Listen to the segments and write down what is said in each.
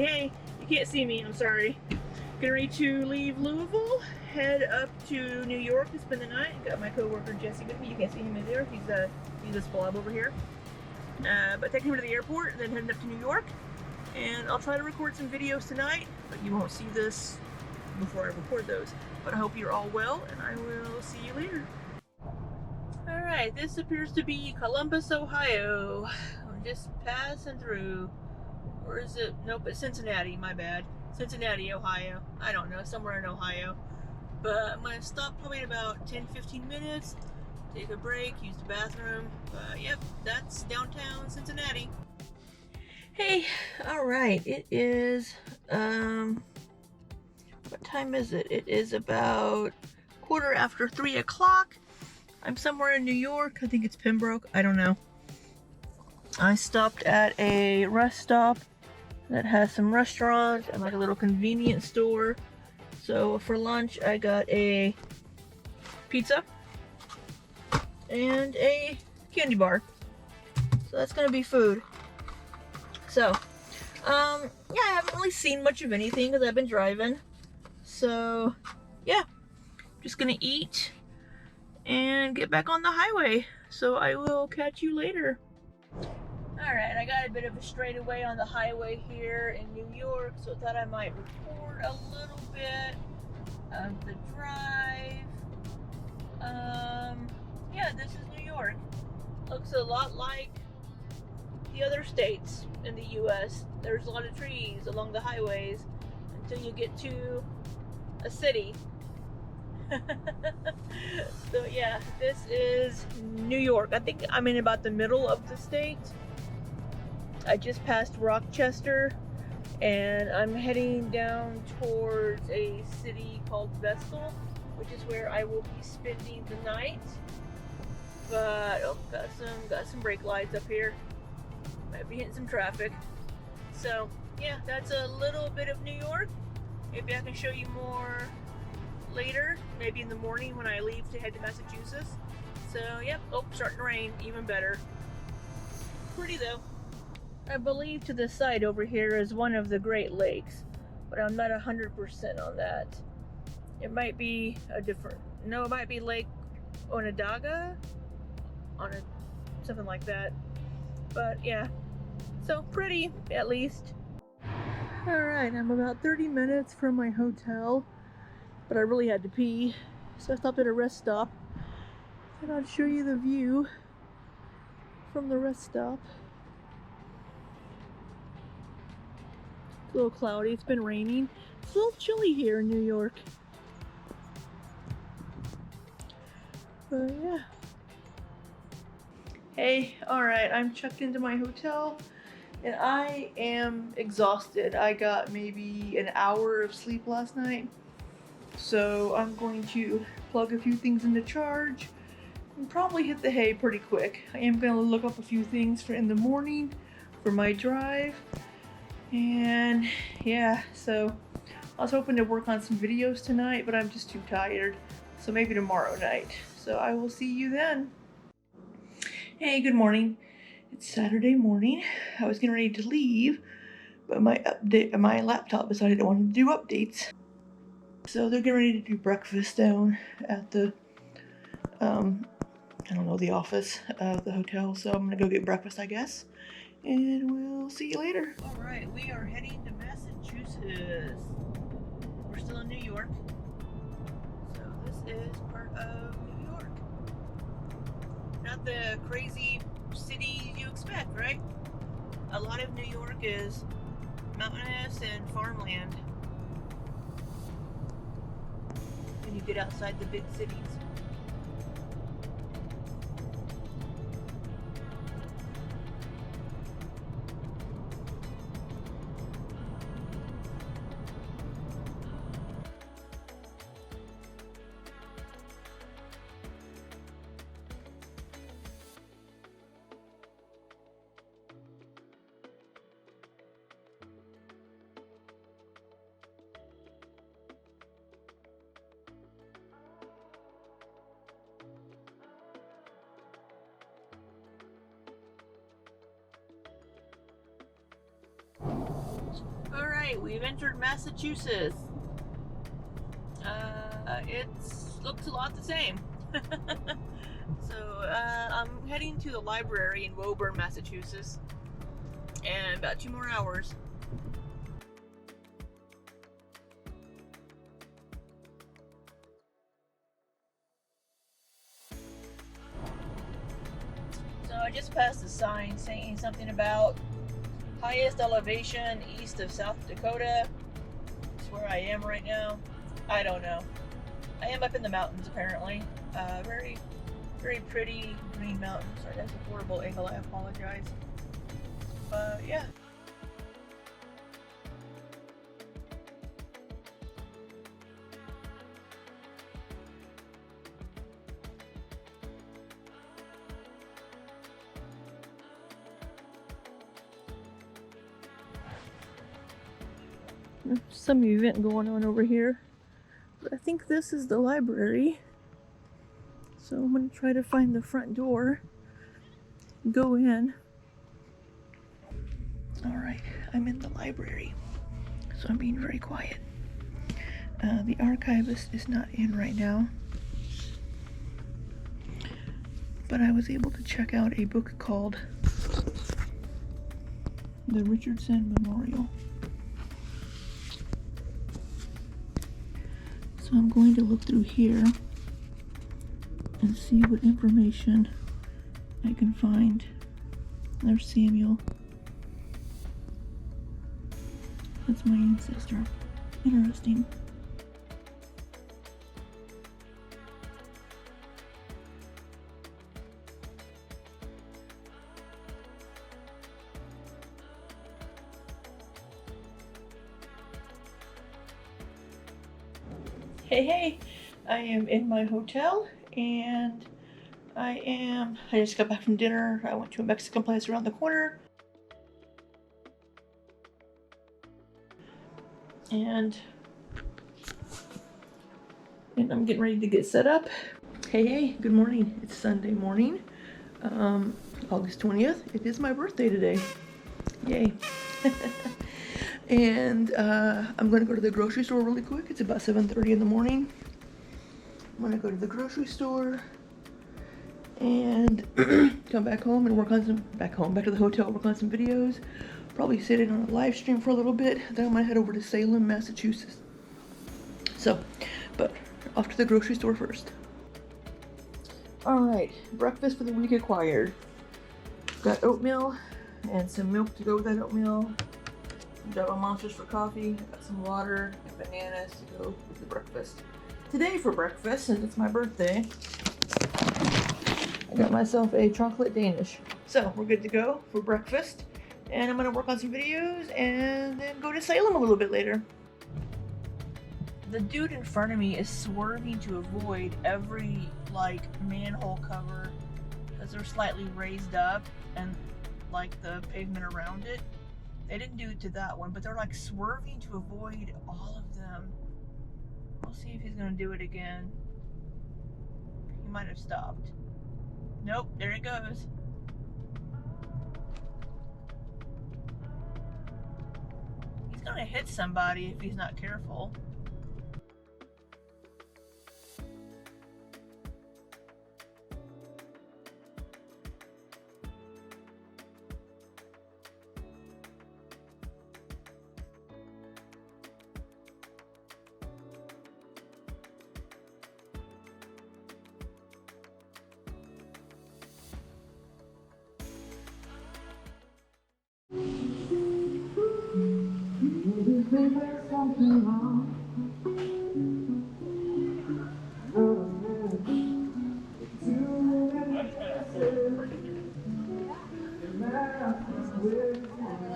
Hey, you can't see me, I'm sorry. Getting ready to leave Louisville, head up to New York to spend the night. Got my coworker Jesse with me. You can't see him in there. He's this blob over here. But taking him to the airport and then heading up to New York. And I'll try to record some videos tonight, but you won't see this before I record those. But I hope you're all well, and I will see you later. Alright, this appears to be Columbus, Ohio. I'm just passing through. Or is it? Nope, it's Cincinnati, my bad. Cincinnati, Ohio. I don't know, somewhere in Ohio. But I'm going to stop probably in about 10-15 minutes, take a break, use the bathroom. But yep, that's downtown Cincinnati. Hey, alright, it is, what time is it? It is about 3:15 o'clock. I'm somewhere in New York. I think it's Pembroke. I don't know. I stopped at a rest stop that has some restaurants and like a little convenience store. So for lunch, I got a pizza and a candy bar. So that's gonna be food. So, yeah, I haven't really seen much of anything because I've been driving. So, yeah, just gonna eat and get back on the highway. So I will catch you later. Alright, I got a bit of a straightaway on the highway here in New York, so I thought I might record a little bit of the drive. Yeah, this is New York. Looks a lot like the other states in the US. There's a lot of trees along the highways until you get to a city. So yeah, this is New York. I think I'm in about the middle of the state. I just passed Rochester and I'm heading down towards a city called Vestal, which is where I will be spending the night. But oh, got some brake lights up here. Might be hitting some traffic. So yeah, that's a little bit of New York. Maybe I can show you more later, maybe in the morning when I leave to head to Massachusetts. So yep, oh, starting to rain, even better. Pretty though. I believe to the side over here is one of the Great Lakes, but I'm not 100% on that. It might be a different, no, it might be Lake Onondaga, something like that. But yeah, so pretty at least. Alright, I'm about 30 minutes from my hotel, but I really had to pee, so I stopped at a rest stop, and I'll show you the view from the rest stop. It's a little cloudy, it's been raining. It's a little chilly here in New York. But yeah. Hey, alright, I'm checked into my hotel and I am exhausted. I got maybe an hour of sleep last night. So I'm going to plug a few things into charge and probably hit the hay pretty quick. I am going to look up a few things for in the morning for my drive. And yeah, so I was hoping to work on some videos tonight, but I'm just too tired. So maybe tomorrow night. So I will see you then. Hey, good morning. It's Saturday morning. I was getting ready to leave, but my laptop decided it wanted to do updates. So they're getting ready to do breakfast down at the, I don't know, the office of the hotel. So I'm gonna go get breakfast, I guess. And we'll see you later. Alright, we are heading to Massachusetts. We're still in New York. So this is part of New York. Not the crazy city you expect, right? A lot of New York is mountainous and farmland. When you get outside the big cities. Alright, we've entered Massachusetts. It looks a lot the same. So, I'm heading to the library in Woburn, Massachusetts, and about 2 more hours. So I just passed a sign saying something about highest elevation east of South Dakota. That's where I am right now. I don't know. I am up in the mountains apparently. Very, very pretty green mountains. Sorry, that's a horrible angle. I apologize. But yeah. There's some event going on over here. But I think this is the library. So I'm going to try to find the front door, go in. Alright, I'm in the library, so I'm being very quiet. The archivist is not in right now, but I was able to check out a book called The Richardson Memorial. So I'm going to look through here and see what information I can find. There's Samuel. That's my ancestor. Interesting. Hey, I am in my hotel and I just got back from dinner. I went to a Mexican place around the corner. And I'm getting ready to get set up. Hey, good morning. It's Sunday morning, August 20th. It is my birthday today. Yay. And I'm going to go to the grocery store really quick. It's about 7:30 in the morning. I'm going to go to the grocery store and come back home and work on back to the hotel, work on some videos. Probably sit in on a live stream for a little bit. Then I might head over to Salem, Massachusetts. So, but off to the grocery store first. Alright, breakfast for the week acquired. Got oatmeal and some milk to go with that oatmeal. Double monsters for coffee. Got some water and bananas to go with the breakfast. Today for breakfast, since it's my birthday, I got myself a chocolate Danish. So we're good to go for breakfast. And I'm gonna work on some videos and then go to Salem a little bit later. The dude in front of me is swerving to avoid every manhole cover because they're slightly raised up and the pavement around it. They didn't do it to that one, but they're swerving to avoid all of them. We'll see if he's gonna do it again. He might have stopped. Nope, there it goes. He's gonna hit somebody if he's not careful.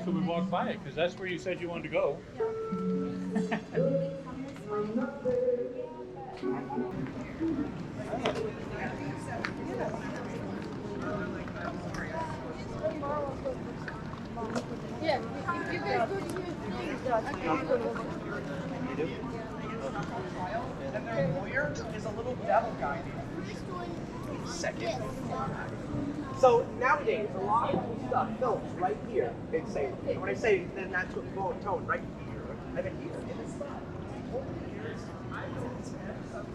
So we walked by it because that's where you said you wanted to go. Yeah, you guys go to And their lawyer is a little devil guy named Second. So nowadays, a lot of stuff films right here in Salem. And when I say then that's what tone, right here. I've been here, and it's not. Over the years, I've noticed something.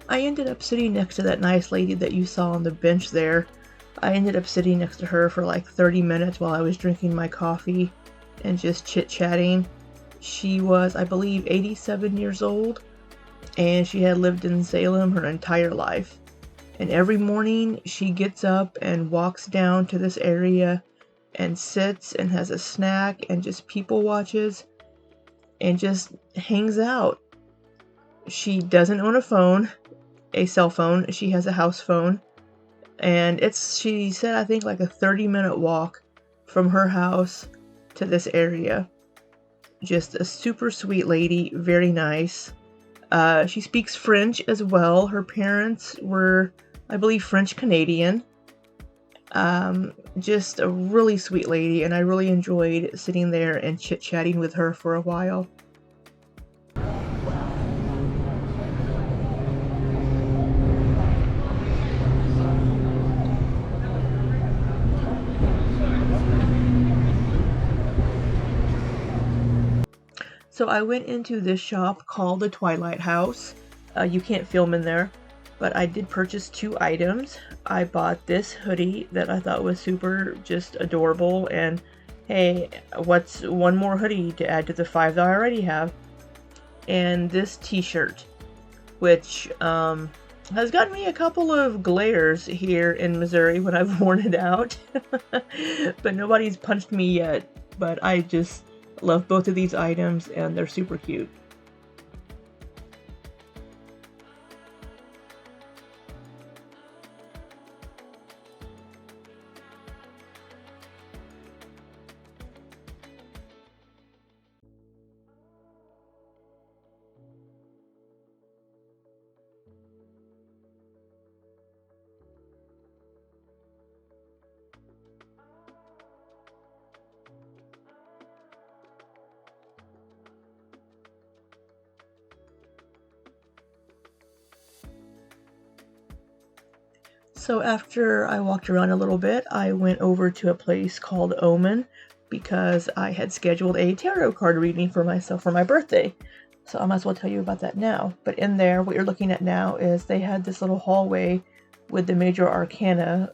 I ended up sitting next to that nice lady that you saw on the bench there. I ended up sitting next to her for like 30 minutes while I was drinking my coffee and just chit-chatting. She was, I believe, 87 years old, and she had lived in Salem her entire life. And every morning she gets up and walks down to this area and sits and has a snack and just people watches and just hangs out. She doesn't own a cell phone. She has a house phone, and she said, I think like a 30-minute walk from her house to this area. Just a super sweet lady, very nice. She speaks French as well. Her parents were, I believe, French Canadian. Just a really sweet lady, and I really enjoyed sitting there and chit-chatting with her for a while. So I went into this shop called the Twilight House. You can't film in there, but I did purchase 2 items. I bought this hoodie that I thought was super just adorable, and hey, what's one more hoodie to add to the 5 that I already have? And this t-shirt, which has gotten me a couple of glares here in Missouri when I've worn it out, but nobody's punched me yet. But I just love both of these items, and they're super cute. So after I walked around a little bit, I went over to a place called Omen because I had scheduled a tarot card reading for myself for my birthday. So I might as well tell you about that now. But in there, what you're looking at now is they had this little hallway with the major arcana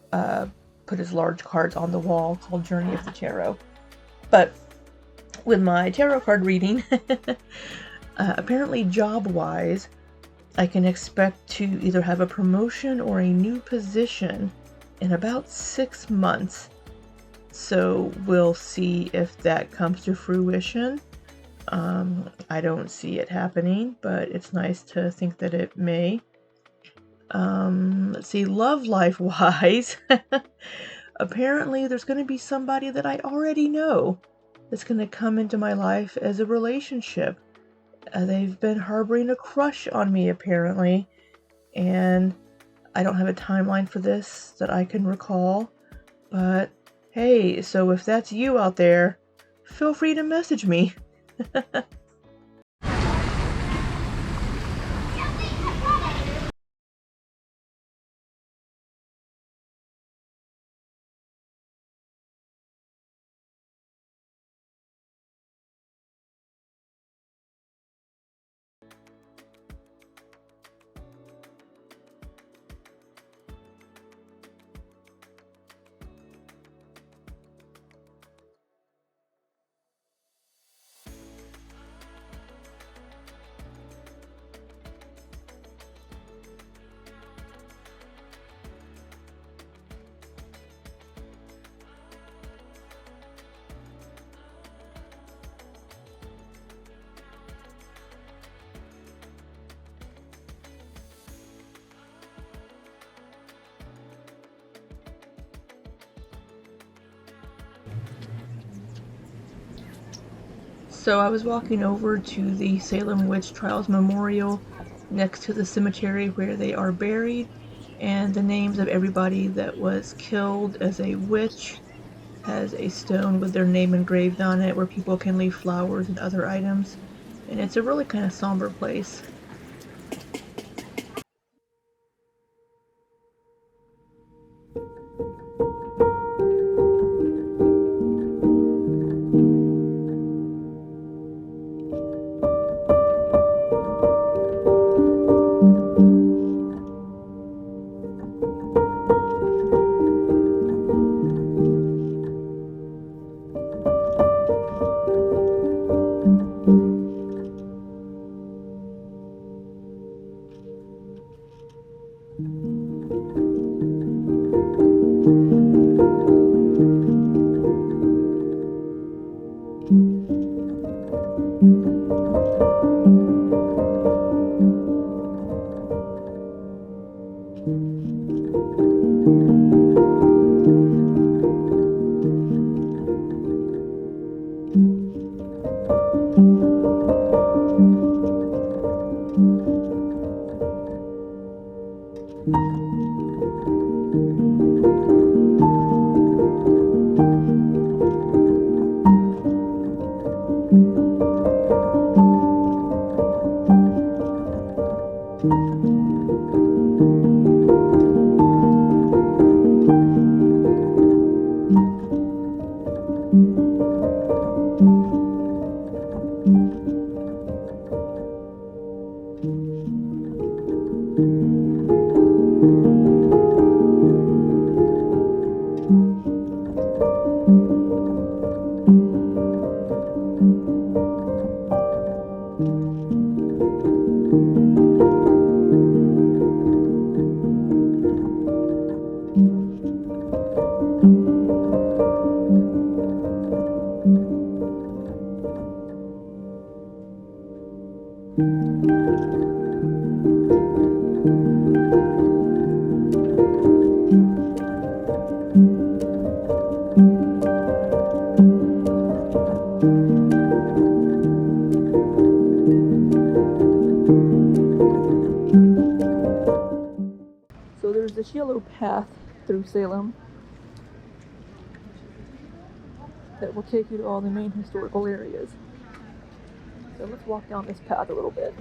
put as large cards on the wall called Journey of the Tarot. But with my tarot card reading, apparently job-wise, I can expect to either have a promotion or a new position in about 6 months. So we'll see if that comes to fruition. I don't see it happening, but it's nice to think that it may. Let's see, love life wise. Apparently there's going to be somebody that I already know that's going to come into my life as a relationship. They've been harboring a crush on me, apparently, and I don't have a timeline for this that I can recall, but hey, so if that's you out there, feel free to message me. So I was walking over to the Salem Witch Trials Memorial next to the cemetery where they are buried, and the names of everybody that was killed as a witch. Has a stone with their name engraved on it where people can leave flowers and other items. And it's a really kind of somber place. So there's this yellow path through Salem that will take you to all the main historical areas. So let's walk down this path a little bit.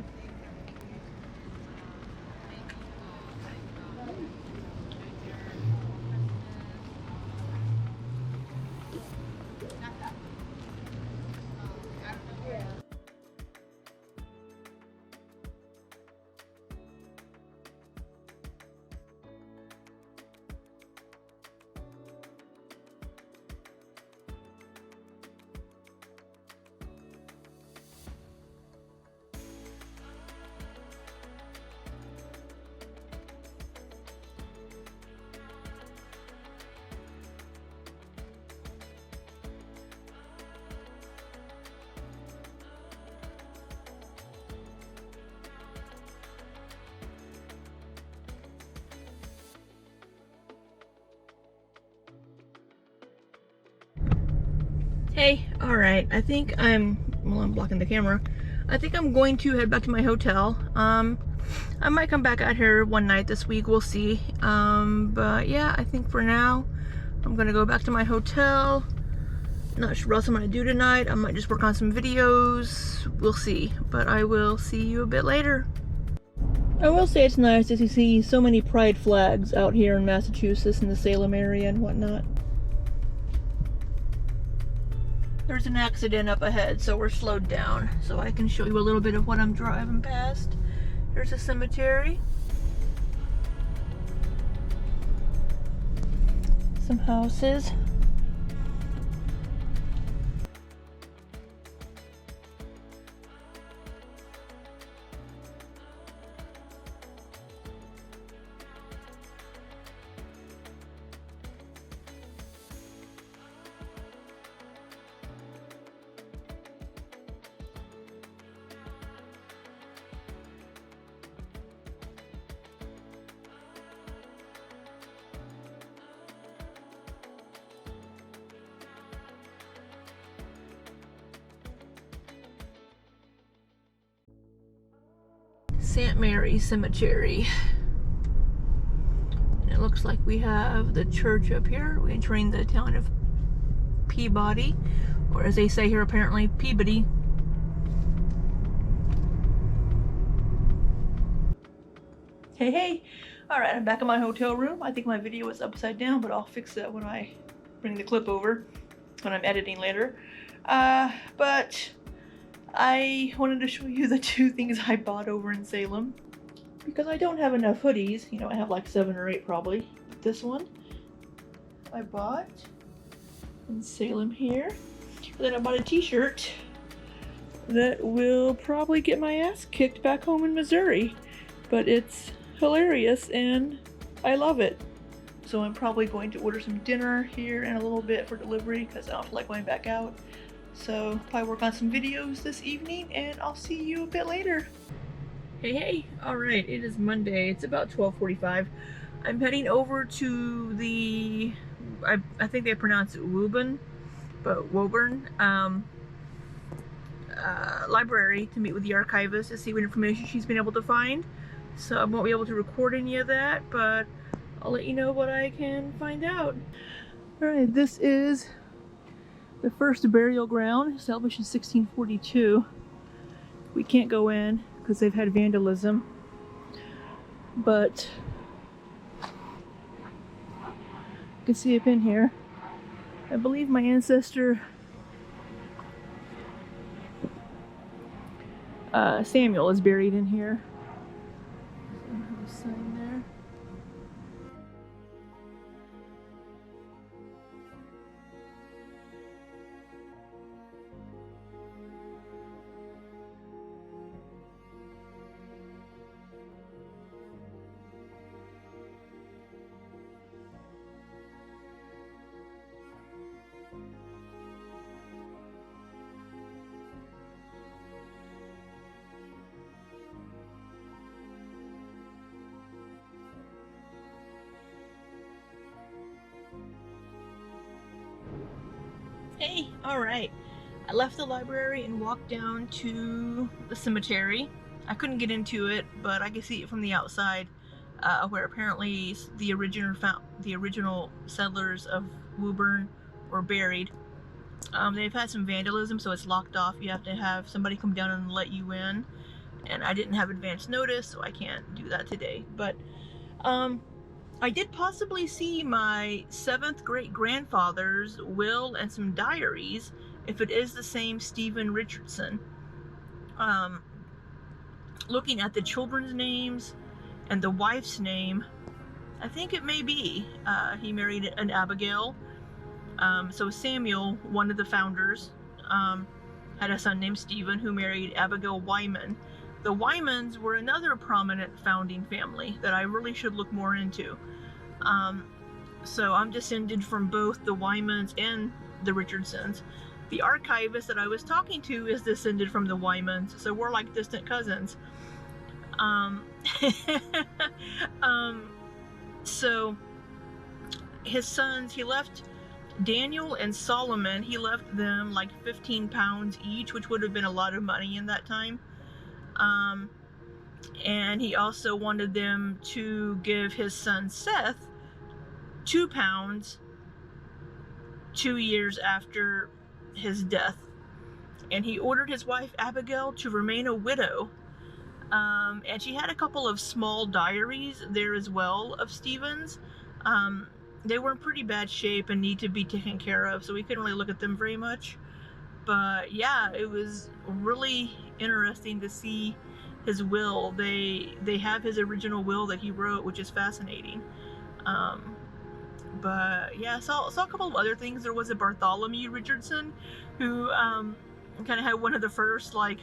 Hey, alright, I think I'm blocking the camera. I think I'm going to head back to my hotel. I might come back out here one night this week, we'll see. But yeah, I think for now, I'm gonna go back to my hotel. Not sure what else I'm gonna do tonight. I might just work on some videos, we'll see. But I will see you a bit later. I will say it's nice to see so many pride flags out here in Massachusetts in the Salem area and whatnot. There's an accident up ahead, so we're slowed down. So I can show you a little bit of what I'm driving past. There's a cemetery. Some houses. St. Mary Cemetery. looks like we have the church up here. We're entering the town of Peabody, or as they say here apparently, Peabody. Hey, hey! Alright, I'm back in my hotel room. I think my video was upside down, but I'll fix that when I bring the clip over, when I'm editing later. But I wanted to show you the two things I bought over in Salem. Because I don't have enough hoodies. You know, I have like 7 or 8 probably. This one I bought in Salem here. And then I bought a t-shirt that will probably get my ass kicked back home in Missouri. But it's hilarious and I love it. So I'm probably going to order some dinner here in a little bit for delivery because I don't feel like going back out. So probably work on some videos this evening and I'll see you a bit later. Hey, hey! Alright, it is Monday. It's about 12:45. I'm heading over to the, I think they pronounce it Woburn, but Woburn, library to meet with the archivist to see what information she's been able to find. So I won't be able to record any of that, but I'll let you know what I can find out. Alright, this is the first burial ground, established in 1642. We can't go in because they've had vandalism, but you can see a pin here. I believe my ancestor Samuel is buried in here. So I have a sign there. Hey, alright. I left the library and walked down to the cemetery. I couldn't get into it, but I could see it from the outside, where apparently the original settlers of Woburn were buried. They've had some vandalism, so it's locked off. You have to have somebody come down and let you in. And I didn't have advance notice, so I can't do that today. But, I did possibly see my 7th great-grandfather's will and some diaries, if it is the same Stephen Richardson. Looking at the children's names and the wife's name, I think it may be. He married an Abigail. So Samuel, one of the founders, had a son named Stephen who married Abigail Wyman. The Wymans were another prominent founding family that I really should look more into. So I'm descended from both the Wymans and the Richardsons. The archivist that I was talking to is descended from the Wymans, so we're like distant cousins. So his sons, he left Daniel and Solomon, he left them like 15 pounds each, which would have been a lot of money in that time. And he also wanted them to give his son Seth 2 pounds 2 years after his death. And he ordered his wife Abigail to remain a widow. And she had a couple of small diaries there as well of Stephen's. They were in pretty bad shape and need to be taken care of, so we couldn't really look at them very much. But yeah, it was really interesting to see his will. They have his original will that he wrote, which is fascinating. But yeah, I saw a couple of other things. There was a Bartholomew Richardson who kind of had one of the first like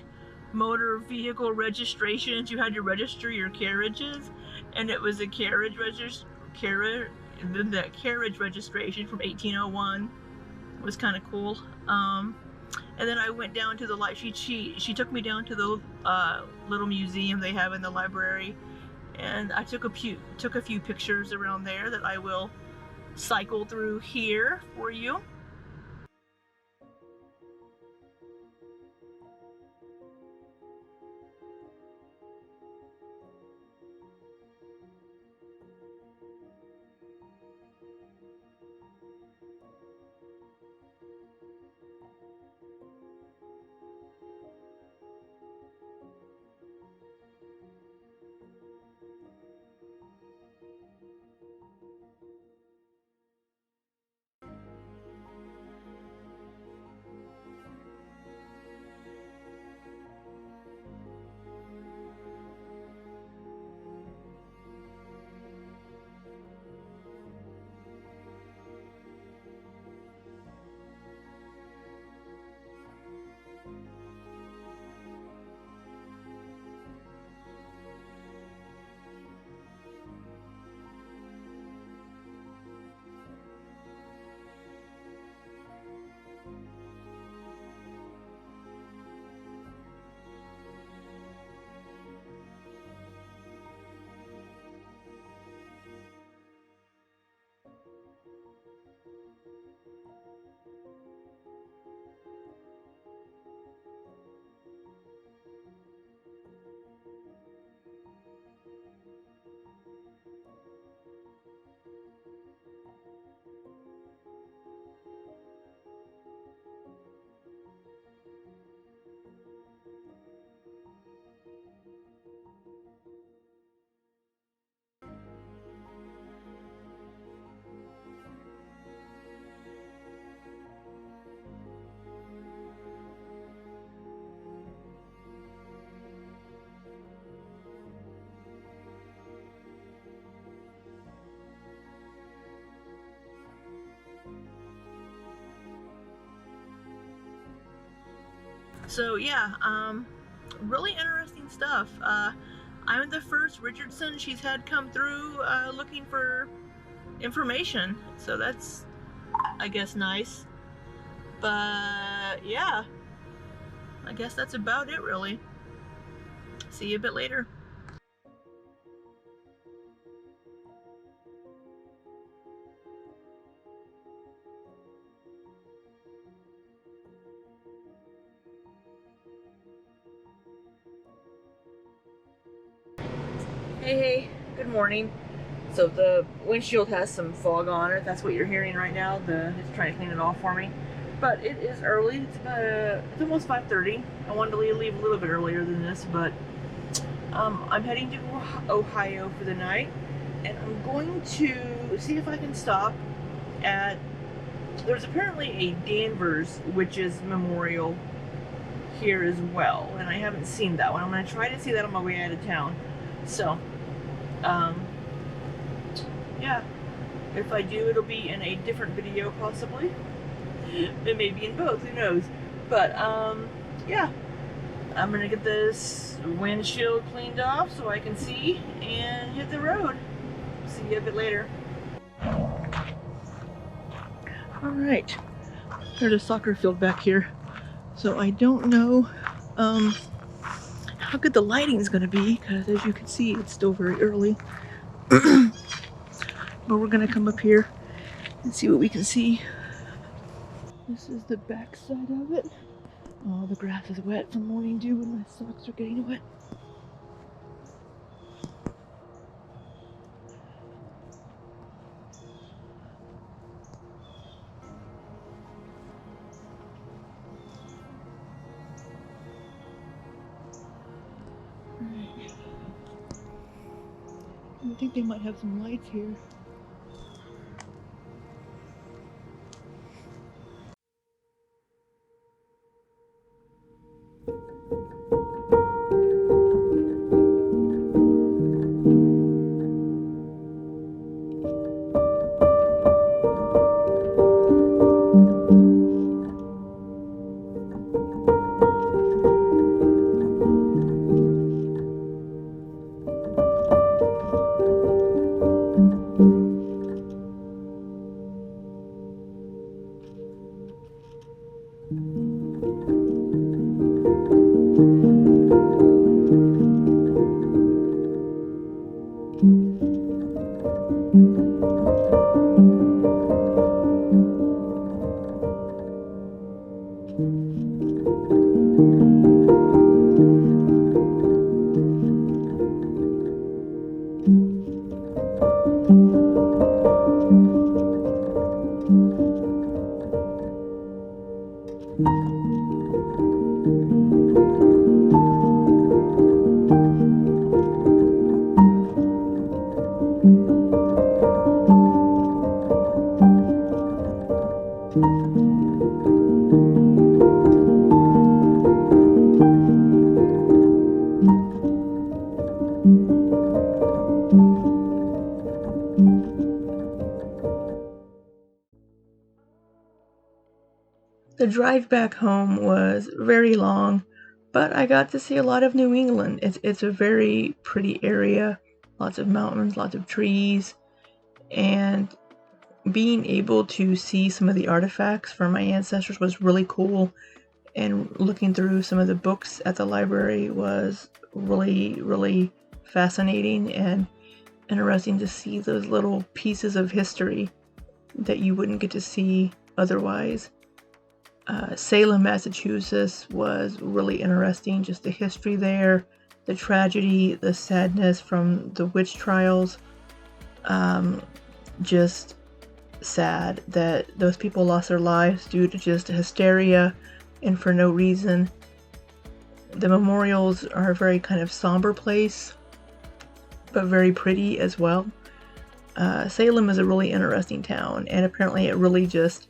motor vehicle registrations. You had to register your carriages, and it was a carriage registration from 1801. It was kind of cool. And then I went down to the she took me down to the little museum they have in the library, and I took a few pictures around there that I will cycle through here for you. So yeah, really interesting stuff. I'm the first Richardson she's had come through looking for information, so that's, I guess, nice. But yeah, I guess that's about it really. See you a bit later. Hey, good morning. So the windshield has some fog on it. That's what you're hearing right now. It's trying to clean it off for me. But it is early. It's almost 5:30. I wanted to leave a little bit earlier than this, but I'm heading to Ohio for the night, and I'm going to see if I can stop at. There's apparently a Danvers witches memorial here as well, and I haven't seen that one. I'm going to try to see that on my way out of town. So, yeah, if I do, it'll be in a different video possibly. It may be in both, who knows. But, yeah, I'm gonna get this windshield cleaned off so I can see and hit the road. See you a bit later. Alright, there's a soccer field back here. So I don't know, how good the lighting is going to be, because as you can see, it's still very early. But we're going to come up here and see what we can see. This is the back side of it. Oh, the grass is wet from morning dew and my socks are getting wet. Alright. I think they might have some lights here. The drive back home was very long, but I got to see a lot of New England. It's a very pretty area, lots of mountains, lots of trees, and being able to see some of the artifacts from my ancestors was really cool. And looking through some of the books at the library was really, really fascinating and interesting to see those little pieces of history that you wouldn't get to see otherwise. Salem, Massachusetts was really interesting, just the history there, the tragedy, the sadness from the witch trials. Just sad that those people lost their lives due to just hysteria and for no reason. The memorials are a very kind of somber place, but very pretty as well. Salem is a really interesting town, and apparently it really just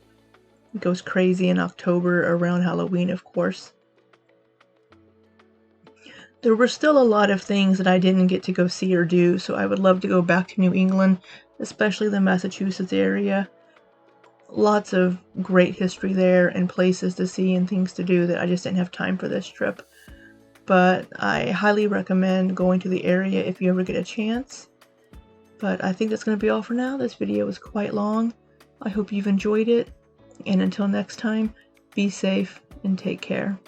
goes crazy in October around Halloween, of course. There were still a lot of things that I didn't get to go see or do, so I would love to go back to New England, especially the Massachusetts area. lots of great history there and places to see and things to do that I just didn't have time for this trip. But I highly recommend going to the area if you ever get a chance. But I think that's going to be all for now. This video was quite long. I hope you've enjoyed it. And until next time, be safe and take care.